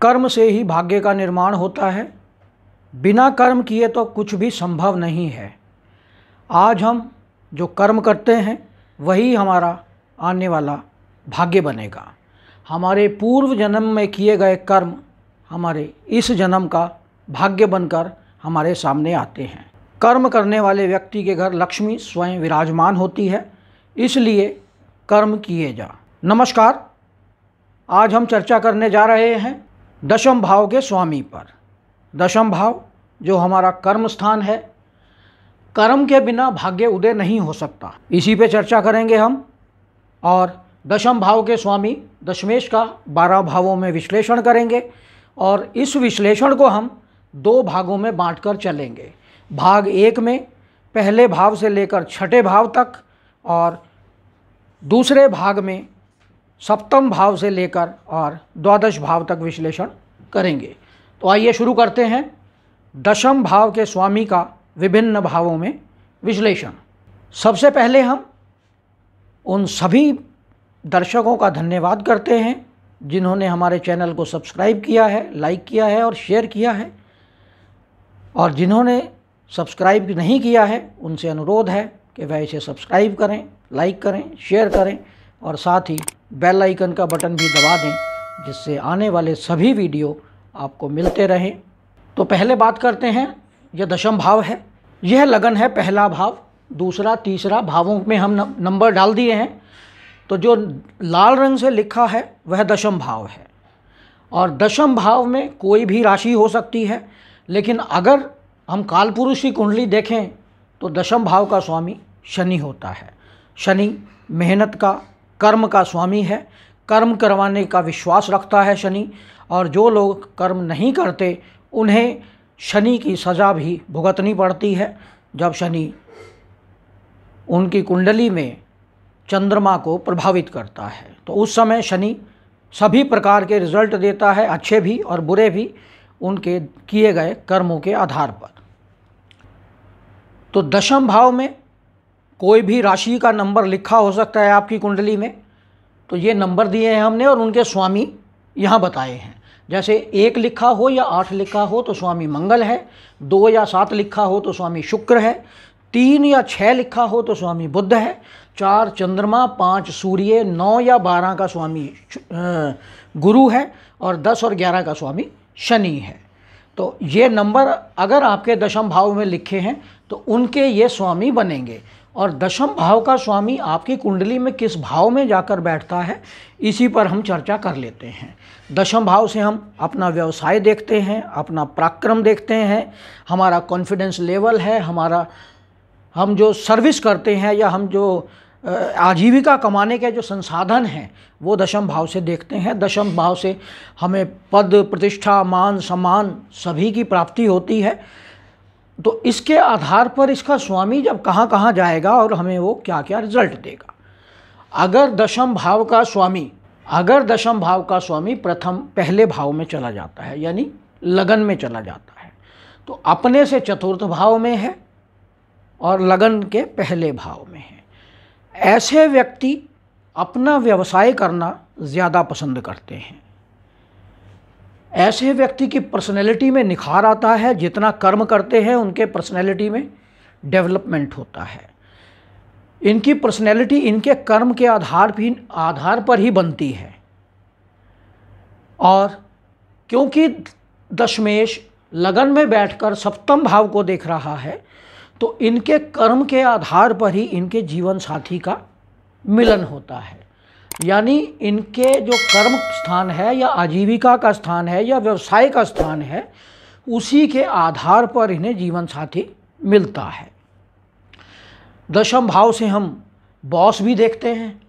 कर्म से ही भाग्य का निर्माण होता है। बिना कर्म किए तो कुछ भी संभव नहीं है। आज हम जो कर्म करते हैं वही हमारा आने वाला भाग्य बनेगा। हमारे पूर्व जन्म में किए गए कर्म हमारे इस जन्म का भाग्य बनकर हमारे सामने आते हैं। कर्म करने वाले व्यक्ति के घर लक्ष्मी स्वयं विराजमान होती है, इसलिए कर्म किए जा। नमस्कार, आज हम चर्चा करने जा रहे हैं दशम भाव के स्वामी पर। दशम भाव जो हमारा कर्म स्थान है, कर्म के बिना भाग्य उदय नहीं हो सकता, इसी पे चर्चा करेंगे हम। और दशम भाव के स्वामी दशमेश का 12 भावों में विश्लेषण करेंगे और इस विश्लेषण को हम 2 भागों में बांटकर चलेंगे। भाग 1 में पहले भाव से लेकर छठे भाव तक और दूसरे भाग में सप्तम भाव से लेकर और द्वादश भाव तक विश्लेषण करेंगे। तो आइए शुरू करते हैं दशम भाव के स्वामी का विभिन्न भावों में विश्लेषण। सबसे पहले हम उन सभी दर्शकों का धन्यवाद करते हैं जिन्होंने हमारे चैनल को सब्सक्राइब किया है, लाइक किया है और शेयर किया है। और जिन्होंने सब्सक्राइब नहीं किया है उनसे अनुरोध है कि वह इसे सब्सक्राइब करें, लाइक करें, शेयर करें और साथ ही बेल आइकन का बटन भी दबा दें, जिससे आने वाले सभी वीडियो आपको मिलते रहें। तो पहले बात करते हैं, यह दशम भाव है, यह लगन है पहला भाव, दूसरा, तीसरा भावों में हम नंबर डाल दिए हैं। तो जो लाल रंग से लिखा है वह दशम भाव है। और दशम भाव में कोई भी राशि हो सकती है, लेकिन अगर हम कालपुरुष की कुंडली देखें तो दशम भाव का स्वामी शनि होता है। शनि मेहनत का, कर्म का स्वामी है। कर्म करवाने का विश्वास रखता है शनि, और जो लोग कर्म नहीं करते उन्हें शनि की सज़ा भी भुगतनी पड़ती है। जब शनि उनकी कुंडली में चंद्रमा को प्रभावित करता है तो उस समय शनि सभी प्रकार के रिजल्ट देता है, अच्छे भी और बुरे भी, उनके किए गए कर्मों के आधार पर। तो दशम भाव में कोई भी राशि का नंबर लिखा हो सकता है आपकी कुंडली में। तो ये नंबर दिए हैं हमने और उनके स्वामी यहाँ बताए हैं। जैसे 1 लिखा हो या 8 लिखा हो तो स्वामी मंगल है, 2 या 7 लिखा हो तो स्वामी शुक्र है, 3 या 6 लिखा हो तो स्वामी बुध है, 4 चंद्रमा, 5 सूर्य, 9 या 12 का स्वामी गुरु है और 10 और 11 का स्वामी शनि है। तो ये नंबर अगर आपके दशम भाव में लिखे हैं तो उनके ये स्वामी बनेंगे। और दशम भाव का स्वामी आपकी कुंडली में किस भाव में जाकर बैठता है, इसी पर हम चर्चा कर लेते हैं। दशम भाव से हम अपना व्यवसाय देखते हैं, अपना पराक्रम देखते हैं, हमारा कॉन्फिडेंस लेवल है, हम जो सर्विस करते हैं या हम जो आजीविका कमाने के जो संसाधन हैं वो दशम भाव से देखते हैं। दशम भाव से हमें पद, प्रतिष्ठा, मान, सम्मान सभी की प्राप्ति होती है। तो इसके आधार पर इसका स्वामी जब कहाँ कहाँ जाएगा और हमें वो क्या क्या रिजल्ट देगा। अगर दशम भाव का स्वामी पहले भाव में चला जाता है, यानी लगन में चला जाता है, तो अपने से चतुर्थ भाव में है और लगन के पहले भाव में है, ऐसे व्यक्ति अपना व्यवसाय करना ज़्यादा पसंद करते हैं। ऐसे व्यक्ति की पर्सनैलिटी में निखार आता है। जितना कर्म करते हैं उनके पर्सनैलिटी में डेवलपमेंट होता है। इनकी पर्सनैलिटी इनके कर्म के आधार पर ही बनती है। और क्योंकि दशमेश लगन में बैठकर सप्तम भाव को देख रहा है तो इनके कर्म के आधार पर ही इनके जीवन साथी का मिलन होता है। यानी इनके जो कर्म स्थान है या आजीविका का स्थान है या व्यवसाय का स्थान है, उसी के आधार पर इन्हें जीवन साथी मिलता है। दशम भाव से हम बॉस भी देखते हैं।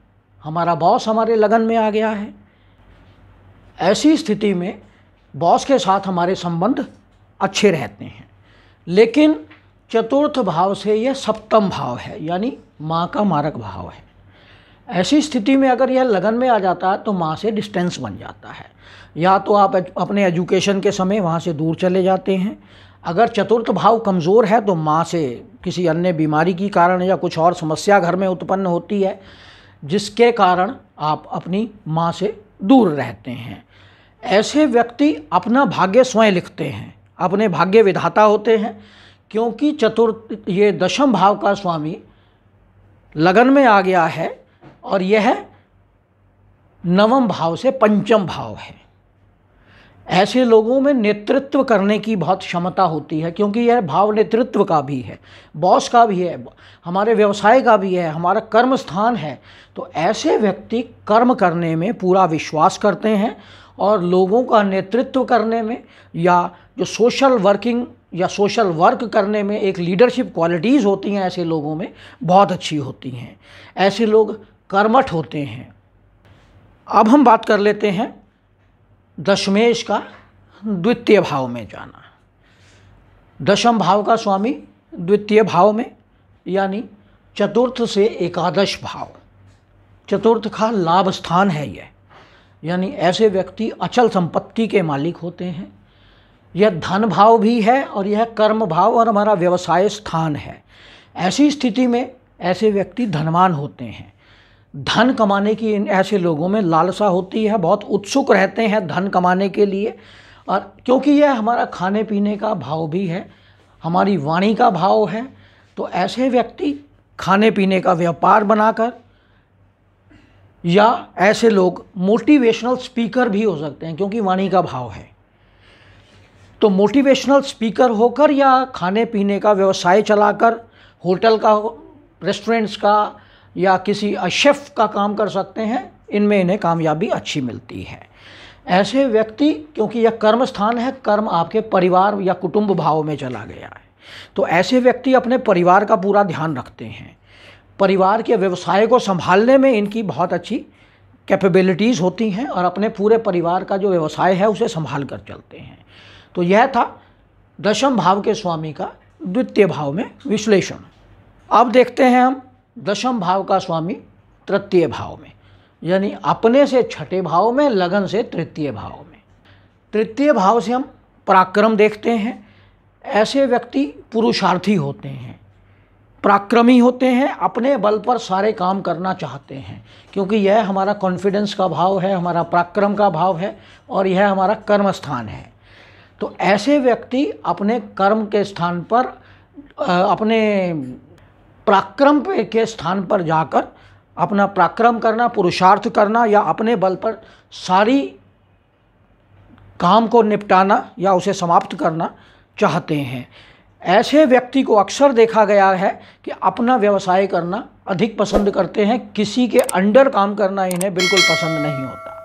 हमारा बॉस हमारे लगन में आ गया है। ऐसी स्थिति में बॉस के साथ हमारे संबंध अच्छे रहते हैं। लेकिन चतुर्थ भाव से यह सप्तम भाव है, यानी माँ का मारक भाव है। ऐसी स्थिति में अगर यह लगन में आ जाता है तो माँ से डिस्टेंस बन जाता है। या तो आप अपने एजुकेशन के समय वहाँ से दूर चले जाते हैं। अगर चतुर्थ भाव कमज़ोर है तो माँ से किसी अन्य बीमारी के कारण या कुछ और समस्या घर में उत्पन्न होती है, जिसके कारण आप अपनी माँ से दूर रहते हैं। ऐसे व्यक्ति अपना भाग्य स्वयं लिखते हैं, अपने भाग्य विधाता होते हैं, क्योंकि ये दशम भाव का स्वामी लगन में आ गया है और यह नवम भाव से पंचम भाव है। ऐसे लोगों में नेतृत्व करने की बहुत क्षमता होती है, क्योंकि यह भाव नेतृत्व का भी है, बॉस का भी है, हमारे व्यवसाय का भी है, हमारा कर्म स्थान है। तो ऐसे व्यक्ति कर्म करने में पूरा विश्वास करते हैं और लोगों का नेतृत्व करने में या जो सोशल वर्किंग या सोशल वर्क करने में एक लीडरशिप क्वालिटीज़ होती हैं ऐसे लोगों में बहुत अच्छी होती हैं। ऐसे लोग कर्मठ होते हैं। अब हम बात कर लेते हैं दशमेश का द्वितीय भाव में जाना। दशम भाव का स्वामी द्वितीय भाव में, यानी चतुर्थ से एकादश भाव, चतुर्थ का लाभ स्थान है यह, यानी ऐसे व्यक्ति अचल संपत्ति के मालिक होते हैं। यह धन भाव भी है और यह कर्म भाव और हमारा व्यवसाय स्थान है। ऐसी स्थिति में ऐसे व्यक्ति धनवान होते हैं। धन कमाने की इन ऐसे लोगों में लालसा होती है, बहुत उत्सुक रहते हैं धन कमाने के लिए। और क्योंकि यह हमारा खाने पीने का भाव भी है, हमारी वाणी का भाव है, तो ऐसे व्यक्ति खाने पीने का व्यापार बनाकर, या ऐसे लोग मोटिवेशनल स्पीकर भी हो सकते हैं, क्योंकि वाणी का भाव है। तो मोटिवेशनल स्पीकर होकर या खाने पीने का व्यवसाय चलाकर, होटल का, रेस्टोरेंट्स का या किसी शेफ़ का काम कर सकते हैं। इनमें इन्हें कामयाबी अच्छी मिलती है। ऐसे व्यक्ति, क्योंकि यह कर्म स्थान है, कर्म आपके परिवार या कुटुंब भाव में चला गया है, तो ऐसे व्यक्ति अपने परिवार का पूरा ध्यान रखते हैं। परिवार के व्यवसाय को संभालने में इनकी बहुत अच्छी कैपेबिलिटीज़ होती हैं और अपने पूरे परिवार का जो व्यवसाय है उसे संभाल कर चलते हैं। तो यह था दशम भाव के स्वामी का द्वितीय भाव में विश्लेषण। अब देखते हैं हम दशम भाव का स्वामी तृतीय भाव में, यानी अपने से छठे भाव में, लगन से तृतीय भाव में। तृतीय भाव से हम पराक्रम देखते हैं। ऐसे व्यक्ति पुरुषार्थी होते हैं, पराक्रमी होते हैं, अपने बल पर सारे काम करना चाहते हैं, क्योंकि यह हमारा कॉन्फिडेंस का भाव है, हमारा पराक्रम का भाव है और यह हमारा कर्म स्थान है। तो ऐसे व्यक्ति अपने कर्म के स्थान पर, अपने पराक्रम के स्थान पर जाकर अपना पराक्रम करना, पुरुषार्थ करना या अपने बल पर सारी काम को निपटाना या उसे समाप्त करना चाहते हैं। ऐसे व्यक्ति को अक्सर देखा गया है कि अपना व्यवसाय करना अधिक पसंद करते हैं, किसी के अंडर काम करना इन्हें बिल्कुल पसंद नहीं होता।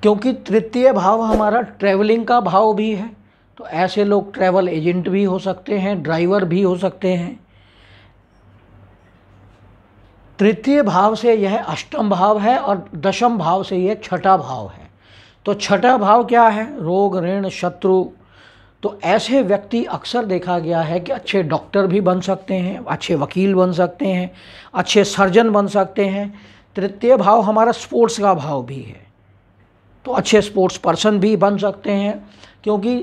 क्योंकि तृतीय भाव हमारा ट्रैवलिंग का भाव भी है, तो ऐसे लोग ट्रैवल एजेंट भी हो सकते हैं, ड्राइवर भी हो सकते हैं। तृतीय भाव से यह अष्टम भाव है और दशम भाव से यह छठा भाव है। तो छठा भाव क्या है? रोग, ऋण, शत्रु। तो ऐसे व्यक्ति अक्सर देखा गया है कि अच्छे डॉक्टर भी बन सकते हैं, अच्छे वकील बन सकते हैं, अच्छे सर्जन बन सकते हैं। तृतीय भाव हमारा स्पोर्ट्स का भाव भी है, तो अच्छे स्पोर्ट्स पर्सन भी बन सकते हैं, क्योंकि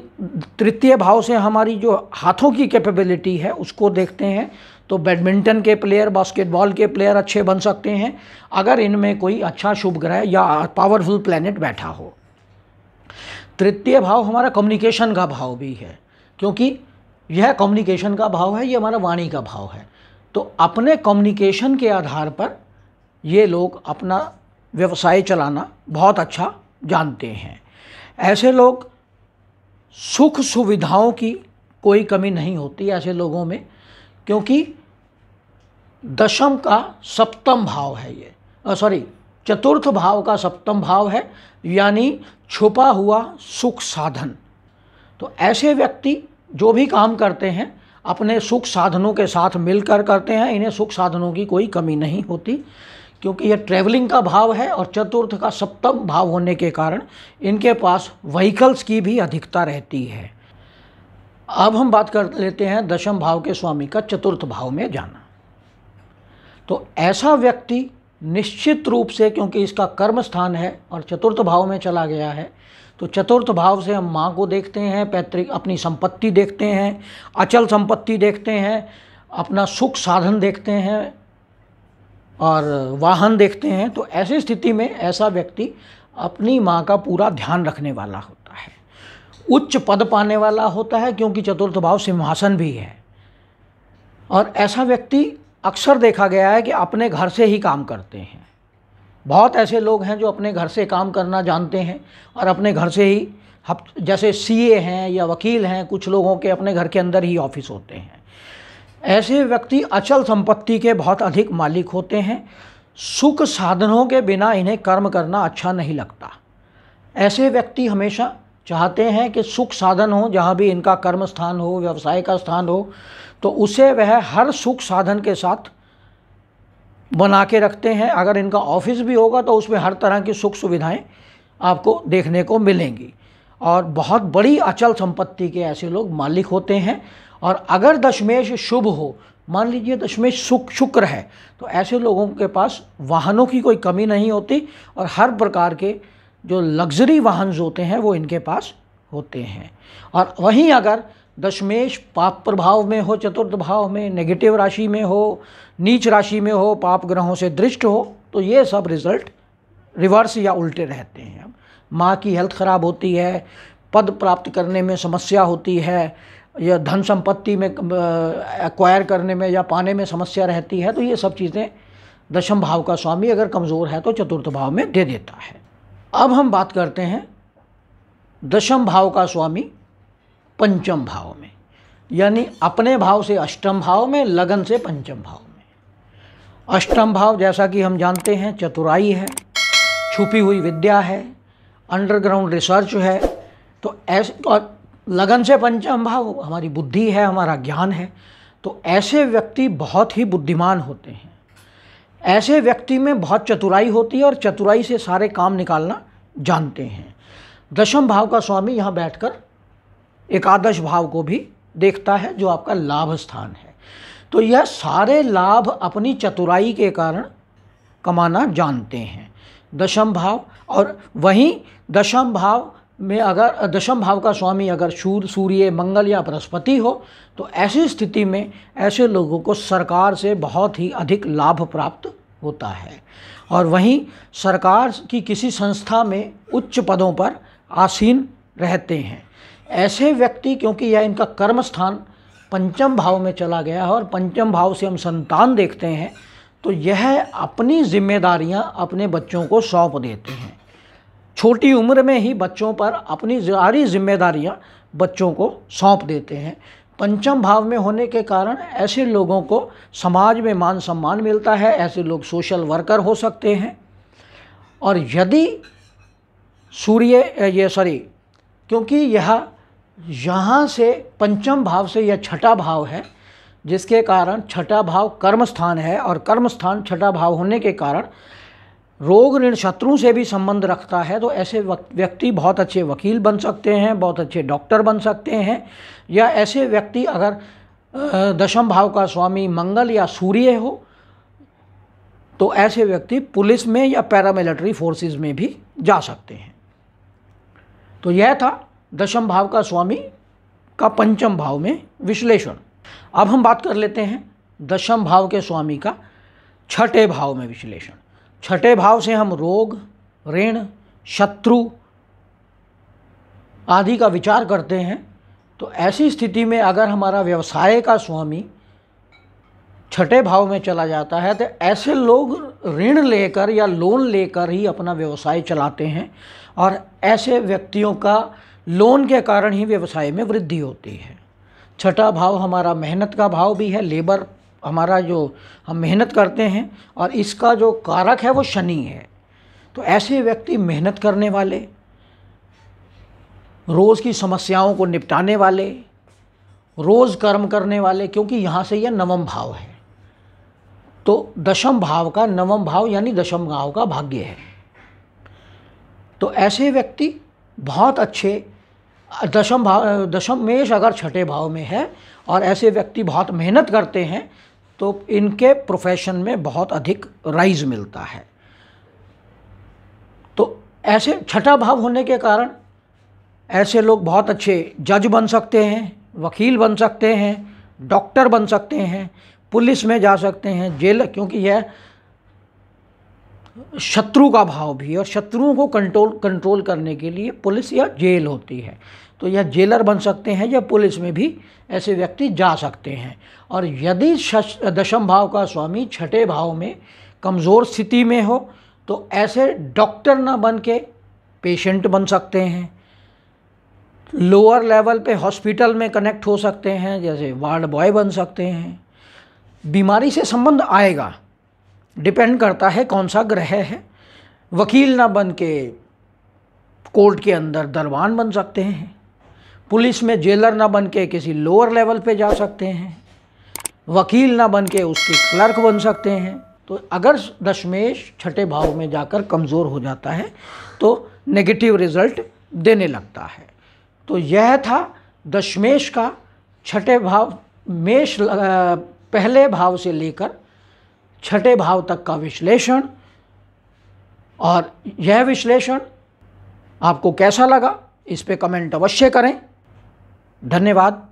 तृतीय भाव से हमारी जो हाथों की कैपेबिलिटी है उसको देखते हैं। तो बैडमिंटन के प्लेयर, बास्केटबॉल के प्लेयर अच्छे बन सकते हैं अगर इनमें कोई अच्छा शुभ ग्रह या पावरफुल प्लैनेट बैठा हो। तृतीय भाव हमारा कम्युनिकेशन का भाव भी है, क्योंकि यह कम्युनिकेशन का भाव है, ये हमारा वाणी का भाव है। तो अपने कम्युनिकेशन के आधार पर ये लोग अपना व्यवसाय चलाना बहुत अच्छा जानते हैं। ऐसे लोग सुख सुविधाओं की कोई कमी नहीं होती ऐसे लोगों में, क्योंकि दशम का सप्तम भाव है ये, चतुर्थ भाव का सप्तम भाव है, यानी छुपा हुआ सुख साधन। तो ऐसे व्यक्ति जो भी काम करते हैं अपने सुख साधनों के साथ मिलकर करते हैं, इन्हें सुख साधनों की कोई कमी नहीं होती, क्योंकि यह ट्रैवलिंग का भाव है और चतुर्थ का सप्तम भाव होने के कारण इनके पास व्हीकल्स की भी अधिकता रहती है। अब हम बात कर लेते हैं दशम भाव के स्वामी का चतुर्थ भाव में जाना। तो ऐसा व्यक्ति निश्चित रूप से, क्योंकि इसका कर्म स्थान है और चतुर्थ भाव में चला गया है, तो चतुर्थ भाव से हम माँ को देखते हैं, पैतृक अपनी संपत्ति देखते हैं, अचल संपत्ति देखते हैं, अपना सुख साधन देखते हैं और वाहन देखते हैं, तो ऐसी स्थिति में ऐसा व्यक्ति अपनी माँ का पूरा ध्यान रखने वाला होता है, उच्च पद पाने वाला होता है, क्योंकि चतुर्थ भाव सिंहासन भी है। और ऐसा व्यक्ति अक्सर देखा गया है कि अपने घर से ही काम करते हैं। बहुत ऐसे लोग हैं जो अपने घर से काम करना जानते हैं और अपने घर से ही, जैसे सीए हैं या वकील हैं, कुछ लोगों के अपने घर के अंदर ही ऑफिस होते हैं। ऐसे व्यक्ति अचल संपत्ति के बहुत अधिक मालिक होते हैं। सुख साधनों के बिना इन्हें कर्म करना अच्छा नहीं लगता। ऐसे व्यक्ति हमेशा चाहते हैं कि सुख साधन हो, जहाँ भी इनका कर्म स्थान हो, व्यवसाय का स्थान हो, तो उसे वह हर सुख साधन के साथ बना के रखते हैं। अगर इनका ऑफिस भी होगा तो उसमें हर तरह की सुख सुविधाएं आपको देखने को मिलेंगी। और बहुत बड़ी अचल संपत्ति के ऐसे लोग मालिक होते हैं। और अगर दशमेश शुभ हो, मान लीजिए दशमेश शुक्र है, तो ऐसे लोगों के पास वाहनों की कोई कमी नहीं होती और हर प्रकार के जो लग्जरी वाहन होते हैं वो इनके पास होते हैं। और वहीं अगर दशमेश पाप प्रभाव में हो, चतुर्थ भाव में, नेगेटिव राशि में हो, नीच राशि में हो, पाप ग्रहों से दृष्ट हो, तो ये सब रिजल्ट रिवर्स या उल्टे रहते हैं। माँ की हेल्थ खराब होती है, पद प्राप्त करने में समस्या होती है, या धन संपत्ति में एक्वायर करने में या पाने में समस्या रहती है। तो ये सब चीज़ें दशम भाव का स्वामी अगर कमज़ोर है तो चतुर्थ भाव में दे देता है। अब हम बात करते हैं दशम भाव का स्वामी पंचम भाव में, यानी अपने भाव से अष्टम भाव में, लगन से पंचम भाव में। अष्टम भाव जैसा कि हम जानते हैं चतुराई है, छुपी हुई विद्या है, अंडरग्राउंड रिसर्च है। तो ऐसे, और लगन से पंचम भाव हमारी बुद्धि है, हमारा ज्ञान है। तो ऐसे व्यक्ति बहुत ही बुद्धिमान होते हैं। ऐसे व्यक्ति में बहुत चतुराई होती है और चतुराई से सारे काम निकालना जानते हैं। दशम भाव का स्वामी यहाँ बैठकर एकादश भाव को भी देखता है, जो आपका लाभ स्थान है। तो यह सारे लाभ अपनी चतुराई के कारण कमाना जानते हैं, दशम भाव। और वहीं दशम भाव में अगर दशम भाव का स्वामी अगर सूर्य, मंगल या बृहस्पति हो, तो ऐसी स्थिति में ऐसे लोगों को सरकार से बहुत ही अधिक लाभ प्राप्त होता है। और वहीं सरकार की किसी संस्था में उच्च पदों पर आसीन रहते हैं। ऐसे व्यक्ति, क्योंकि यह इनका कर्म स्थान पंचम भाव में चला गया है और पंचम भाव से हम संतान देखते हैं, तो यह अपनी जिम्मेदारियां अपने बच्चों को सौंप देते हैं। छोटी उम्र में ही बच्चों पर अपनी सारी जिम्मेदारियां बच्चों को सौंप देते हैं। पंचम भाव में होने के कारण ऐसे लोगों को समाज में मान सम्मान मिलता है। ऐसे लोग सोशल वर्कर हो सकते हैं। और यदि क्योंकि यहाँ से पंचम भाव से यह छठा भाव है, जिसके कारण छठा भाव कर्म स्थान है, और कर्म स्थान छठा भाव होने के कारण रोग ऋण शत्रु से भी संबंध रखता है। तो ऐसे व्यक्ति बहुत अच्छे वकील बन सकते हैं, बहुत अच्छे डॉक्टर बन सकते हैं। या ऐसे व्यक्ति अगर दशम भाव का स्वामी मंगल या सूर्य हो, तो ऐसे व्यक्ति पुलिस में या पैरामिलिट्री फोर्सेस में भी जा सकते हैं। तो यह था दशम भाव का स्वामी का पंचम भाव में विश्लेषण। अब हम बात कर लेते हैं दशम भाव के स्वामी का छठे भाव में विश्लेषण। छठे भाव से हम रोग, ऋण, शत्रु आदि का विचार करते हैं। तो ऐसी स्थिति में अगर हमारा व्यवसाय का स्वामी छठे भाव में चला जाता है, तो ऐसे लोग ऋण लेकर या लोन लेकर ही अपना व्यवसाय चलाते हैं। और ऐसे व्यक्तियों का लोन के कारण ही व्यवसाय में वृद्धि होती है। छठा भाव हमारा मेहनत का भाव भी है, लेबर हमारा जो हम मेहनत करते हैं, और इसका जो कारक है वो शनि है। तो ऐसे व्यक्ति मेहनत करने वाले, रोज़ की समस्याओं को निपटाने वाले, रोज़ कर्म करने वाले, क्योंकि यहाँ से यह नवम भाव है। तो दशम भाव का नवम भाव यानी दशम भाव का भाग्य है। तो ऐसे व्यक्ति बहुत अच्छे दशमेश अगर छठे भाव में है और ऐसे व्यक्ति बहुत मेहनत करते हैं, तो इनके प्रोफेशन में बहुत अधिक राइज मिलता है। तो ऐसे छठा भाव होने के कारण ऐसे लोग बहुत अच्छे जज बन सकते हैं, वकील बन सकते हैं, डॉक्टर बन सकते हैं, पुलिस में जा सकते हैं, जेल, क्योंकि यह शत्रु का भाव भी है, और शत्रुओं को कंट्रोल करने के लिए पुलिस या जेल होती है। तो यह जेलर बन सकते हैं या पुलिस में भी ऐसे व्यक्ति जा सकते हैं। और यदि दशम भाव का स्वामी छठे भाव में कमज़ोर स्थिति में हो तो ऐसे डॉक्टर ना बन के पेशेंट बन सकते हैं, लोअर लेवल पे हॉस्पिटल में कनेक्ट हो सकते हैं, जैसे वार्ड बॉय बन सकते हैं। बीमारी से संबंध आएगा, डिपेंड करता है कौन सा ग्रह है। वकील ना बन के कोर्ट के अंदर दरबान बन सकते हैं, पुलिस में जेलर ना बन के किसी लोअर लेवल पे जा सकते हैं, वकील ना बन के उसके क्लर्क बन सकते हैं। तो अगर दशमेश छठे भाव में जाकर कमज़ोर हो जाता है तो नेगेटिव रिजल्ट देने लगता है। तो यह था दशमेश का छठे भाव मेष पहले भाव से लेकर छठे भाव तक का विश्लेषण। और यह विश्लेषण आपको कैसा लगा इस पे कमेंट अवश्य करें। धन्यवाद।